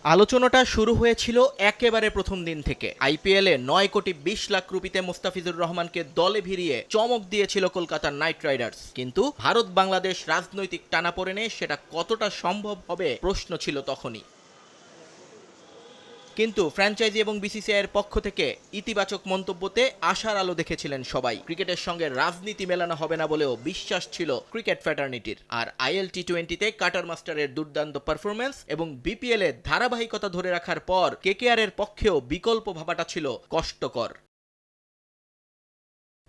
আলোচনাটা শুরু হয়েছিল একেবারে প্রথম দিন থেকে। আইপিএলে 9,20,00,000 রুপিতে মুস্তাফিজুর রহমানকে দলে ভিড়িয়ে চমক দিয়েছিল কলকাতার নাইট রাইডার্স, কিন্তু ভারত বাংলাদেশ রাজনৈতিক টানাপোড়েনে সেটা কতটা সম্ভব হবে প্রশ্ন ছিল তখনই। কিন্তু ফ্র্যাঞ্চাইজি এবং বিসিসিআইয়ের পক্ষ থেকে ইতিবাচক মন্তব্যতে আশার আলো দেখেছিলেন সবাই। ক্রিকেটের সঙ্গে রাজনীতি মেলানো হবে না বলেও বিশ্বাস ছিল ক্রিকেট ফ্র্যাটার্নিটির। আর আইএল টি20তে কাটার মাস্টারের দুর্দান্ত পারফরমেন্স এবং বিপিএল এ ধারাবাহিকতা ধরে রাখার পর কেকেআর এর পক্ষেও বিকল্প ভাবাটা ছিল কষ্টকর।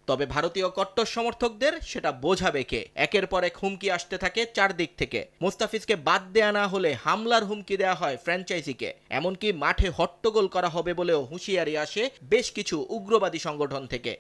তবে ভারতীয় কট্টর সমর্থকদের সেটা বোঝাবে কে? একের পর এক হুমকি আসতে থাকে চারদিক থেকে। মুস্তাফিজকে বাদ দেয়া না হলে হামলার হুমকি দেয়া হয় ফ্র্যাঞ্চাইজিকে, এমনকি মাঠে হট্টগোল করা হবে বলেও হুঁশিয়ারি আসে বেশ কিছু উগ্রবাদী সংগঠন থেকে।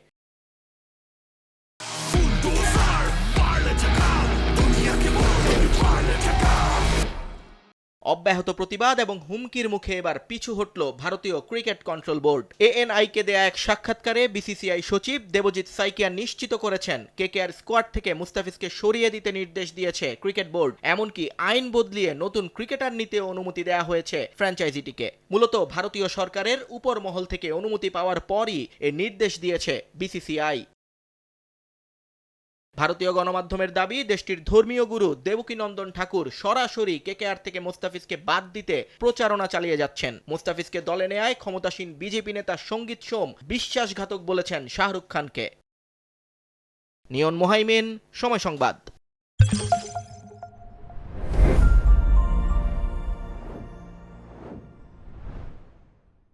অব্যাহত প্রতিবাদ এবং হুমকির মুখে এবার পিছু হটল ভারতীয় ক্রিকেট কন্ট্রোল বোর্ড। এএনআইকে দেয়া এক সাক্ষাৎকারে বিসিসিআই সচিব দেবজিৎ সাইকিয়া নিশ্চিত করেছেন কেকেআর স্কোয়াড থেকে মুস্তাফিজকে সরিয়ে দিতে নির্দেশ দিয়েছে ক্রিকেট বোর্ড। এমনকি আইন বদলিয়ে নতুন ক্রিকেটার নিতে অনুমতি দেয়া হয়েছে ফ্র্যাঞ্চাইজিটিকে। মূলত ভারতীয় সরকারের উপর মহল থেকে অনুমতি পাওয়ার পরই এ নির্দেশ দিয়েছে বিসিসিআই। ভারতীয় গণমাধ্যমের দাবি, দেশটির ধর্মীয় গুরু দেবকীনন্দন ঠাকুর সরাসরি কেকেআর থেকে মুস্তাফিজকে বাদ দিতে প্রচারণা চালিয়ে যাচ্ছেন। মুস্তাফিজকে দলে নেয়ায় ক্ষমতাসীন বিজেপি নেতা সঙ্গীত সোম বিশ্বাসঘাতক বলেছেন শাহরুখ খানকে। নিয়ন মোহাইমিন, সময় সংবাদ।